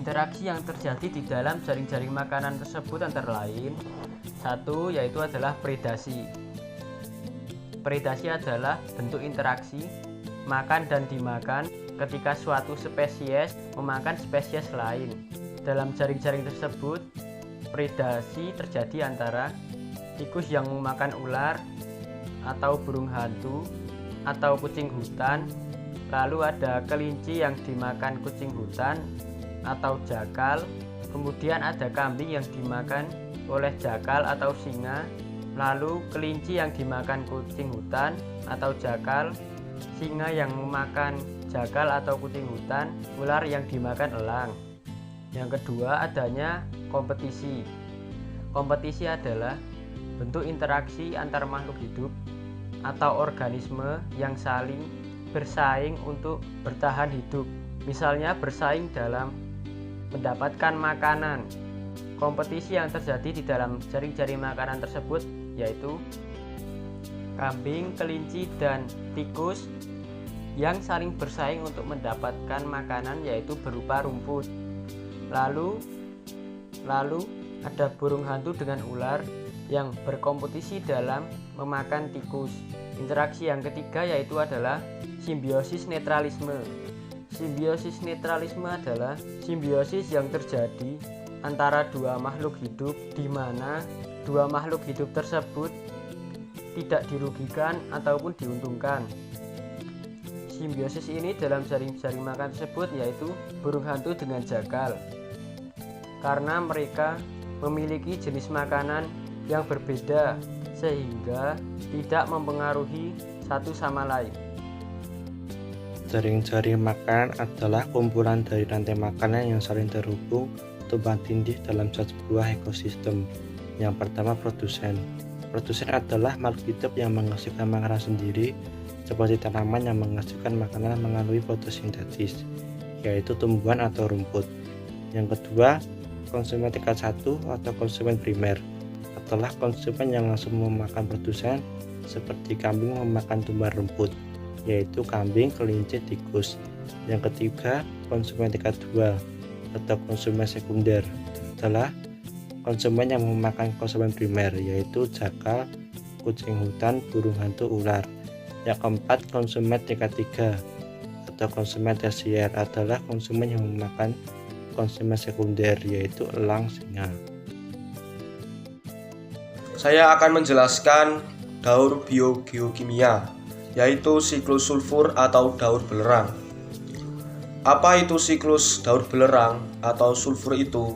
Interaksi yang terjadi di dalam jaring-jaring makanan tersebut antara lain, satu yaitu adalah predasi. Predasi adalah bentuk interaksi makan dan dimakan ketika suatu spesies memakan spesies lain. Dalam jaring-jaring tersebut, predasi terjadi antara tikus yang memakan ular atau burung hantu atau kucing hutan, lalu ada kelinci yang dimakan kucing hutan atau jakal, kemudian ada kambing yang dimakan oleh jakal atau singa, lalu kelinci yang dimakan kucing hutan atau jakal, singa yang memakan jakal atau kucing hutan, ular yang dimakan elang. Yang kedua, adanya kompetisi. Kompetisi adalah bentuk interaksi antar makhluk hidup atau organisme yang saling bersaing untuk bertahan hidup. Misalnya bersaing dalam mendapatkan makanan. Kompetisi yang terjadi di dalam jaring-jaring makanan tersebut yaitu kambing, kelinci, dan tikus yang saling bersaing untuk mendapatkan makanan yaitu berupa rumput. Lalu ada burung hantu dengan ular yang berkompetisi dalam memakan tikus. Interaksi yang ketiga yaitu adalah simbiosis netralisme. Simbiosis netralisme adalah simbiosis yang terjadi antara dua makhluk hidup di mana dua makhluk hidup tersebut tidak dirugikan ataupun diuntungkan. Simbiosis ini dalam jaring-jaring makan tersebut yaitu burung hantu dengan jakal, karena mereka memiliki jenis makanan yang berbeda sehingga tidak mempengaruhi satu sama lain. Jaring-jaring makanan adalah kumpulan dari rantai makanan yang saling terhubung tumpang tindih dalam sebuah ekosistem. Yang pertama, produsen. Produsen adalah makhluk hidup yang menghasilkan makanan sendiri, seperti tanaman yang menghasilkan makanan melalui fotosintesis, yaitu tumbuhan atau rumput. Yang kedua, konsumen tingkat 1 atau konsumen primer adalah konsumen yang langsung memakan produsen, seperti kambing memakan tumbuhan rumput, yaitu kambing, kelinci, tikus. Yang ketiga, konsumen tingkat 2 atau konsumen sekunder adalah konsumen yang memakan konsumen primer, yaitu jakal, kucing hutan, burung hantu, ular. Yang keempat, konsumen tingkat 3 atau konsumen tersier adalah konsumen yang memakan konsumen sekunder, yaitu elang, singa. Saya akan menjelaskan daur biogeokimia, yaitu siklus sulfur atau daur belerang. Apa itu siklus daur belerang atau sulfur itu?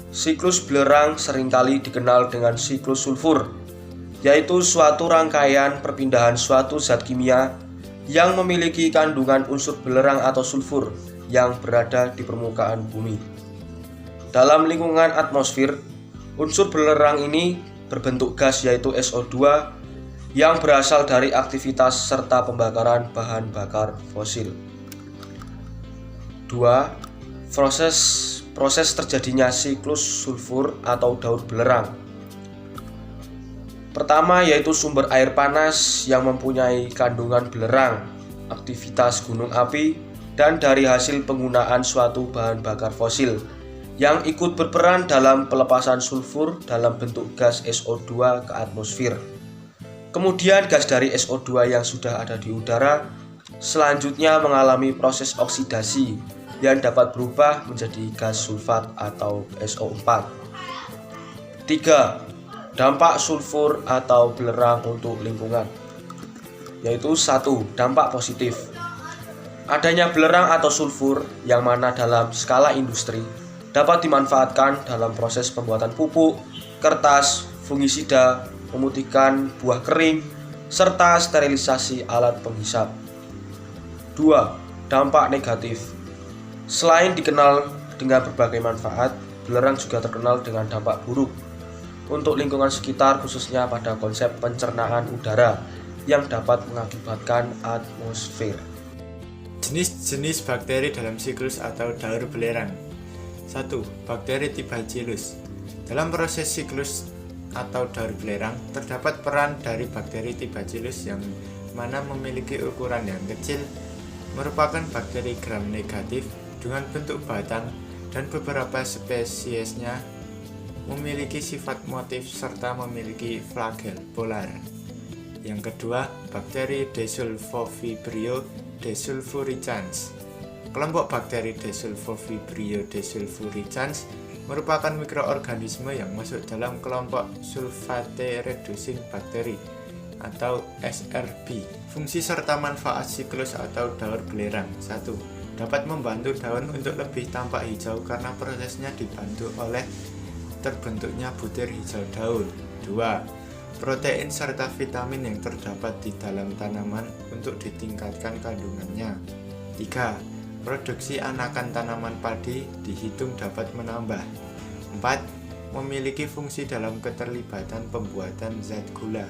Siklus belerang seringkali dikenal dengan siklus sulfur, yaitu suatu rangkaian perpindahan suatu zat kimia yang memiliki kandungan unsur belerang atau sulfur yang berada di permukaan bumi. Dalam lingkungan atmosfer, unsur belerang ini berbentuk gas yaitu SO2 yang berasal dari aktivitas serta pembakaran bahan bakar fosil. 2. Proses terjadinya siklus sulfur atau daur belerang. Pertama yaitu sumber air panas yang mempunyai kandungan belerang, aktivitas gunung api, dan dari hasil penggunaan suatu bahan bakar fosil yang ikut berperan dalam pelepasan sulfur dalam bentuk gas SO2 ke atmosfer. Kemudian gas dari SO2 yang sudah ada di udara selanjutnya mengalami proses oksidasi yang dapat berubah menjadi gas sulfat atau SO4. 3. Dampak sulfur atau belerang untuk lingkungan, yaitu 1. Dampak positif. Adanya belerang atau sulfur yang mana dalam skala industri dapat dimanfaatkan dalam proses pembuatan pupuk, kertas, fungisida, memutihkan buah kering, serta sterilisasi alat penghisap. 2. Dampak negatif. Selain dikenal dengan berbagai manfaat, belerang juga terkenal dengan dampak buruk untuk lingkungan sekitar, khususnya pada konsep pencernaan udara yang dapat mengakibatkan atmosfer. Jenis-jenis bakteri dalam siklus atau daur belerang. 1. Bakteri tipe Bacillus. Dalam proses siklus atau daur belerang, terdapat peran dari bakteri tipe Bacillus yang mana memiliki ukuran yang kecil, merupakan bakteri gram negatif dengan bentuk batang dan beberapa spesiesnya memiliki sifat motif serta memiliki flagel polar. Yang kedua, bakteri Desulfovibrio desulfuricans. Kelompok bakteri Desulfovibrio desulfuricans merupakan mikroorganisme yang masuk dalam kelompok sulfate reducing bakteri atau SRB. Fungsi serta manfaat siklus atau daur belerang. 1. Dapat membantu daun untuk lebih tampak hijau karena prosesnya dibantu oleh terbentuknya butir hijau daun. 2. Protein serta vitamin yang terdapat di dalam tanaman untuk ditingkatkan kandungannya. 3. Produksi anakan tanaman padi dihitung dapat menambah. 4. Memiliki fungsi dalam keterlibatan pembuatan zat gula.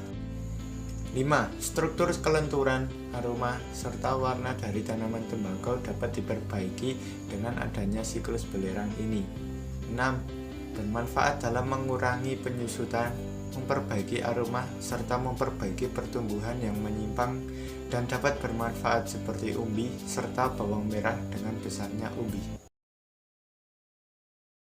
5. Struktur kelenturan, aroma, serta warna dari tanaman tembakau dapat diperbaiki dengan adanya siklus belerang ini. 6. Bermanfaat dalam mengurangi penyusutan, memperbaiki aroma, serta memperbaiki pertumbuhan yang menyimpang dan dapat bermanfaat seperti umbi serta bawang merah dengan besarnya umbi.